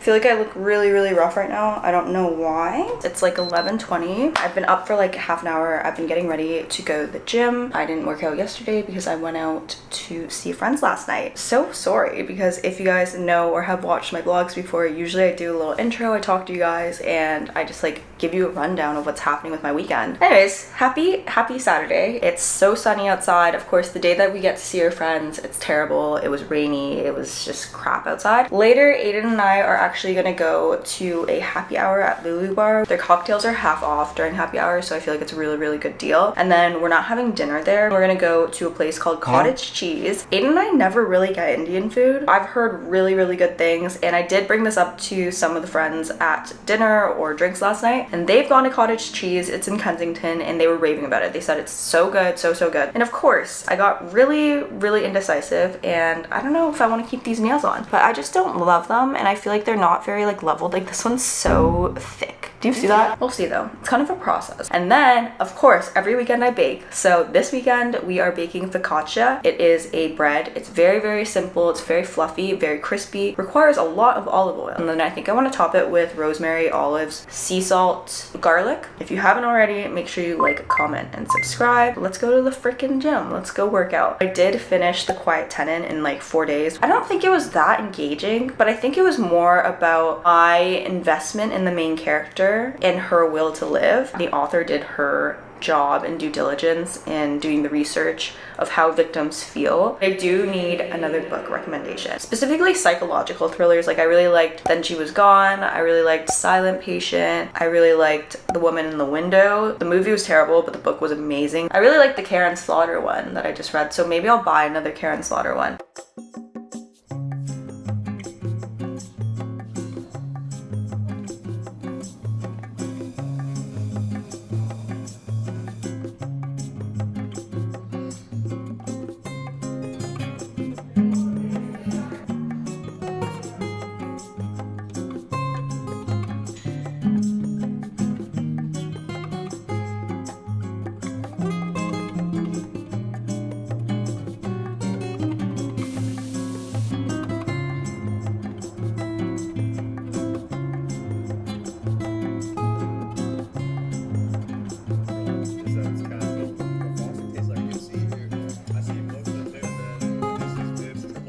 I feel like I look really rough right now. I don't know why. It's like 11:20. I've been up for like half an hour. I've been getting ready to go to the gym. I didn't work out yesterday because I went out to see friends last night. So sorry, because if you guys know or have watched my vlogs before, usually I do a little intro, I talk to you guys, and I just like give you a rundown of what's happening with my weekend. Anyways, happy Saturday. It's so sunny outside. Of course, the day that we get to see our friends, it's terrible. It was rainy. It was just crap outside. Later, Aidan and I are actually gonna go to a happy hour at Lulu Bar. Their cocktails are half off during happy hour, so I feel like it's a really good deal. And then we're not having dinner there. We're gonna go to a place called Cottage Cheese. Aidan and I never really get Indian food. I've heard really good things, and I did bring this up to some of the friends at dinner or drinks last night, and they've gone to Cottage Cheese. It's in Kensington, and they were raving about it. They said it's so good, so good. And of course, I got really indecisive, and I don't know if I want to keep these nails on, but I just don't love them, and I feel like they're not very like leveled. Like this one's so thick. Do you see that? We'll see though. It's kind of a process. And then, of course, every weekend I bake. So this weekend we are baking focaccia. It is a bread. It's very simple. It's very fluffy, very crispy. Requires a lot of olive oil. And then I think I want to top it with rosemary, olives, sea salt, garlic. If you haven't already, make sure you like, comment, and subscribe. Let's go to the freaking gym. Let's go work out. I did finish The Quiet Tenant in like 4 days. I don't think it was that engaging, but I think it was more about my investment in the main character and her will to live. The author did her job and due diligence in doing the research of how victims feel. I do need another book recommendation, specifically psychological thrillers. Like I really liked Then She Was Gone. I really liked Silent Patient. I really liked The Woman in the Window. The movie was terrible, but the book was amazing. I really liked the Karen Slaughter one that I just read, so maybe I'll buy another Karen Slaughter one.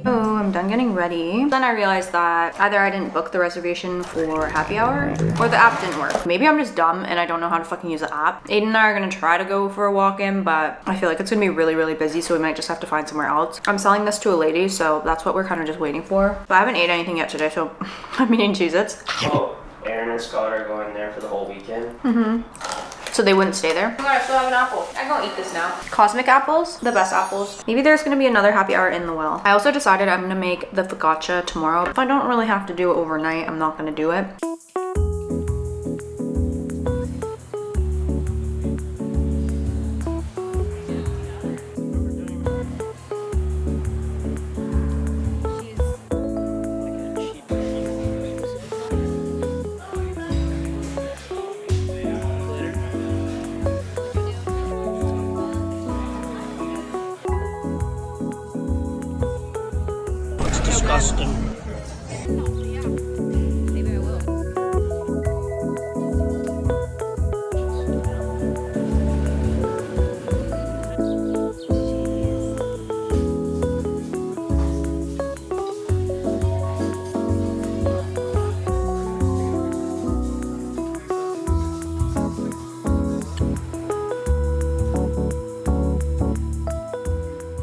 Oh, I'm done getting ready. Then I realized that either I didn't book the reservation for happy hour or the app didn't work. Maybe I'm just dumb and I don't know how to fucking use the app. Aidan and I are gonna try to go for a walk-in, but I feel like it's gonna be really busy, so we might just have to find somewhere else. I'm selling this to a lady, so that's what we're kind of just waiting for. But I haven't ate anything yet today, so I'm eating Cheez-Its. Oh, Aaron and Scott are going there for the whole weekend. So they wouldn't stay there. Oh my god, I still have an apple. I'm gonna eat this now. Cosmic apples, the best apples. Maybe there's gonna be another happy hour in the well. I also decided I'm gonna make the focaccia tomorrow. If I don't really have to do it overnight, I'm not gonna do it. Disgusting. Maybe I will.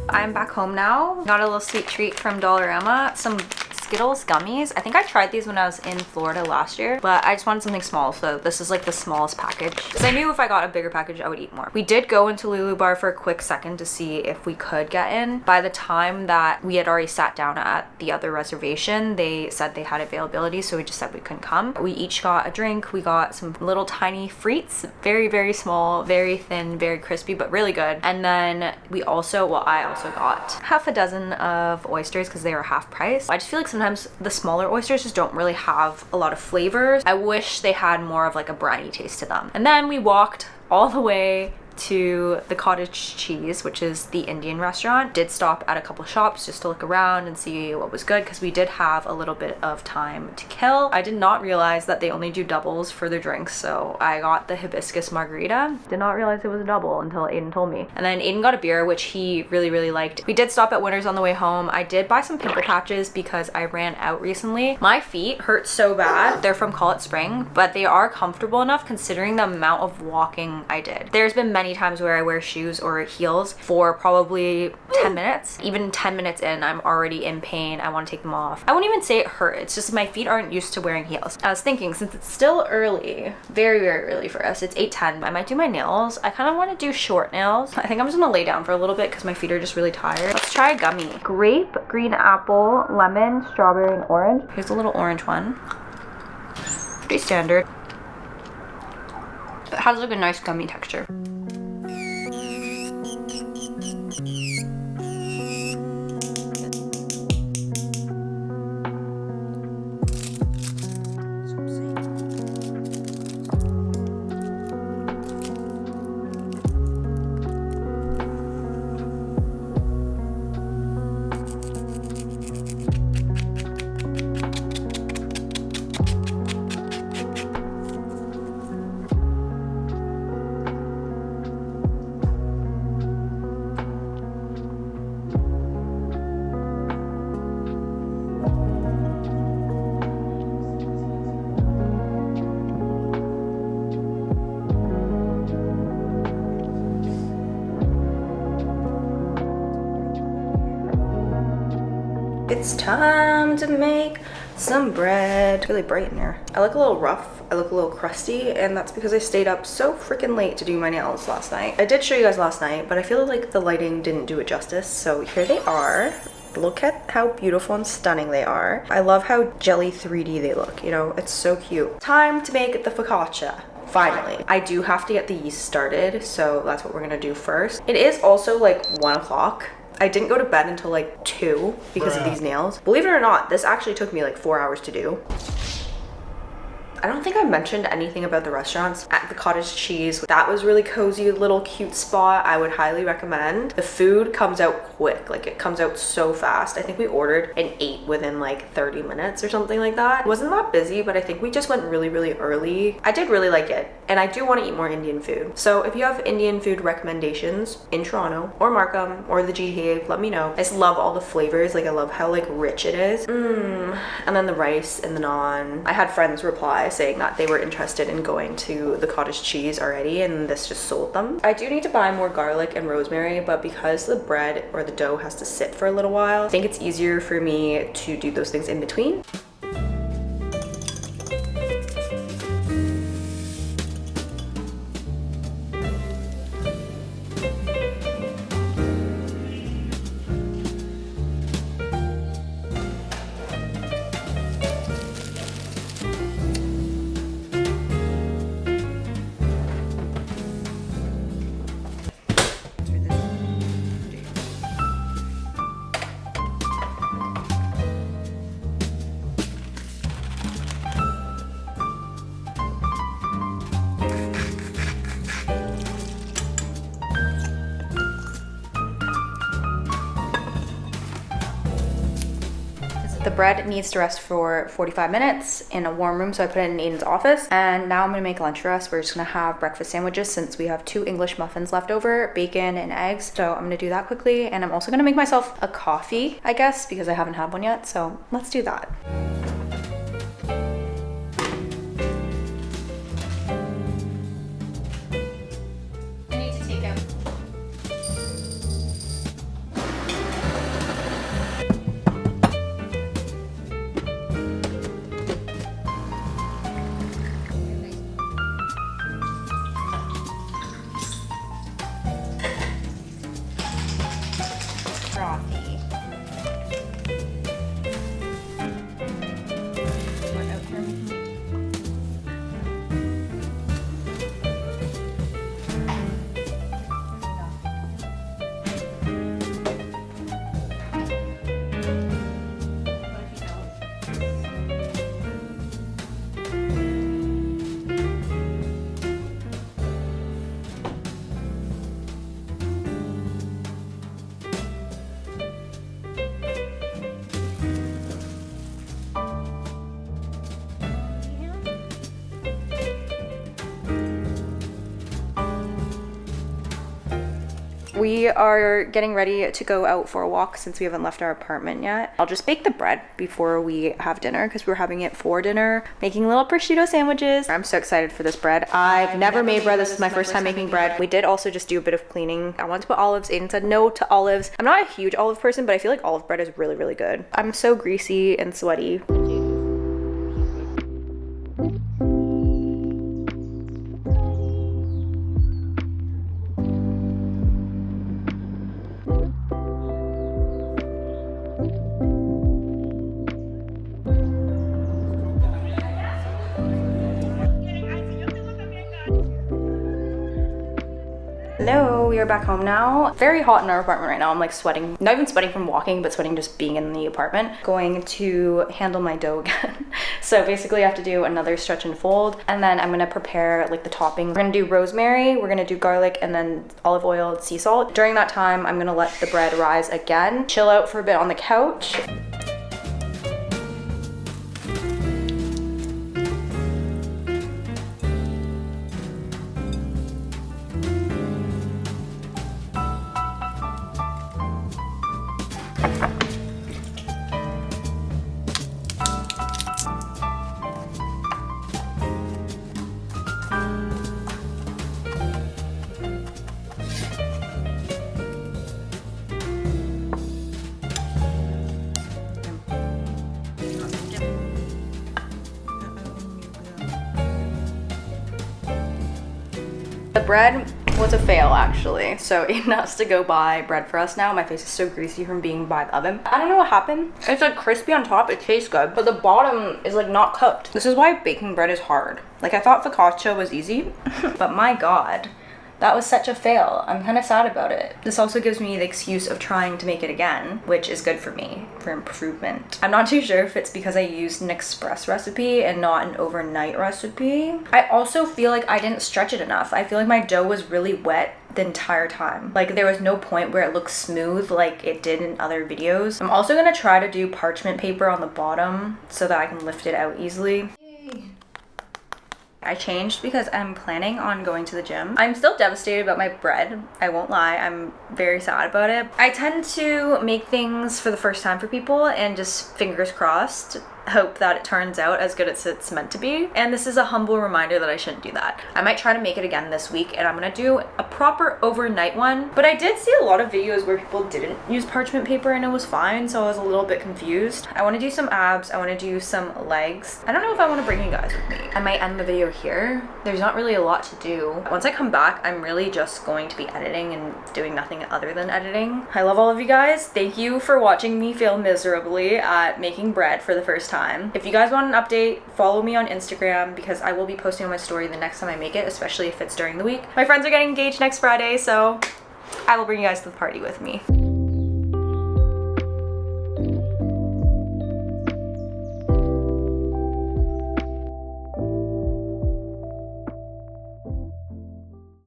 I'm back home now. Got a little sweet treat from Dollarama. Some Skittles gummies. I think I tried these when I was in Florida last year, but I just wanted something small, so this is like the smallest package. Because I knew if I got a bigger package, I would eat more. We did go into Lulu Bar for a quick second to see if we could get in. By the time that we had already sat down at the other reservation, they said they had availability, so we just said we couldn't come. We each got a drink. We got some little tiny frites, very small, very thin, very crispy, but really good. And then we also, well, I also got half a dozen of oysters because they were half price. I just feel like sometimes the smaller oysters just don't really have a lot of flavors. I wish they had more of like a briny taste to them. And then we walked all the way to the cottage cheese, which is the Indian restaurant. Did stop at a couple shops just to look around and see what was good because we did have a little bit of time to kill. I did not realize that they only do doubles for their drinks, so I got the hibiscus margarita. Did not realize it was a double until Aidan told me. And then Aidan got a beer, which he really liked. We did stop at Winners on the way home. I did buy some pimple patches because I ran out recently. My feet hurt so bad. They're from Call It Spring, but they are comfortable enough considering the amount of walking I did. There's been many times where I wear shoes or heels for probably 10 minutes. Even 10 minutes in, I'm already in pain. I want to take them off. I won't even say it hurt. It's just my feet aren't used to wearing heels. I was thinking, since it's still early, very early for us, it's 8:10, I might do my nails. I kind of want to do short nails. I think I'm just gonna lay down for a little bit because my feet are just really tired. Let's try a gummy. Grape, green apple, lemon, strawberry, and orange. Here's a little orange one. Pretty standard. It has like a nice gummy texture. It's time to make some bread. It's really bright in here. I look a little rough, I look a little crusty, and that's because I stayed up so freaking late to do my nails last night. I did show you guys last night, but I feel like the lighting didn't do it justice, so here they are. Look at how beautiful and stunning they are. I love how jelly 3D they look, you know, it's so cute. Time to make the focaccia. Finally. I do have to get the yeast started, so that's what we're gonna do first. It is also like 1 o'clock. I didn't go to bed until like 2 because of these nails. Believe it or not, this actually took me like 4 hours to do. I don't think I mentioned anything about the restaurants at the cottage cheese. That was really cozy, little cute spot. I would highly recommend. The food comes out quick, like it comes out so fast. I think we ordered and ate within like 30 minutes or something like that. It wasn't that busy, but I think we just went really early. I did really like it, and I do want to eat more Indian food. So if you have Indian food recommendations in Toronto or Markham or the GTA, let me know. I just love all the flavors. Like I love how like rich it is. And then the rice and the naan. I had friends reply saying that they were interested in going to the cottage cheese already, and this just sold them. I do need to buy more garlic and rosemary, but because the bread or the dough has to sit for a little while, I think it's easier for me to do those things in between. The bread needs to rest for 45 minutes in a warm room, so I put it in Aidan's office. And now I'm gonna make lunch for us. We're just gonna have breakfast sandwiches since we have 2 English muffins left over, bacon and eggs. So I'm gonna do that quickly, and I'm also gonna make myself a coffee, I guess, because I haven't had one yet. So let's do that. We are getting ready to go out for a walk since we haven't left our apartment yet. I'll just bake the bread before we have dinner because we're having it for dinner. Making little prosciutto sandwiches. I'm so excited for this bread. I've never made bread. This is my first time making bread. We did also just do a bit of cleaning. I wanted to put olives. Aiden said no to olives. I'm not a huge olive person, but I feel like olive bread is really, really good. I'm so greasy and sweaty. Hello, we are back home now. Very hot in our apartment right now. I'm like sweating, not even sweating from walking, but sweating just being in the apartment. Going to handle my dough again. So basically I have to do another stretch and fold, and then I'm gonna prepare like the topping. We're gonna do rosemary, we're gonna do garlic, and then olive oil and sea salt. During that time, I'm gonna let the bread rise again, chill out for a bit on the couch. The bread was a fail actually, so Aiden has to go buy bread for us now. My face is so greasy from being by the oven. I don't know what happened. It's like crispy on top, it tastes good, but the bottom is like not cooked. This is why baking bread is hard. Like I thought focaccia was easy, but my god. That was such a fail. I'm kind of sad about it. This also gives me the excuse of trying to make it again, which is good for me, for improvement. I'm not too sure if it's because I used an express recipe and not an overnight recipe. I also feel like I didn't stretch it enough. I feel like my dough was really wet the entire time. Like there was no point where it looked smooth like it did in other videos. I'm also gonna try to do parchment paper on the bottom so that I can lift it out easily. I changed because I'm planning on going to the gym. I'm still devastated about my bread. I won't lie, I'm very sad about it. I tend to make things for the first time for people and just fingers crossed, hope that it turns out as good as it's meant to be. And this is a humble reminder that I shouldn't do that. I might try to make it again this week and I'm gonna do a proper overnight one. But I did see a lot of videos where people didn't use parchment paper and it was fine, so I was a little bit confused. I wanna do some abs, I wanna do some legs. I don't know if I wanna bring you guys with me. I might end the video here. There's not really a lot to do. Once I come back, I'm really just going to be editing and doing nothing other than editing. I love all of you guys. Thank you for watching me fail miserably at making bread for the first time. If you guys want an update, follow me on Instagram because I will be posting on my story the next time I make it, especially if it's during the week. My friends are getting engaged next Friday, so I will bring you guys to the party with me.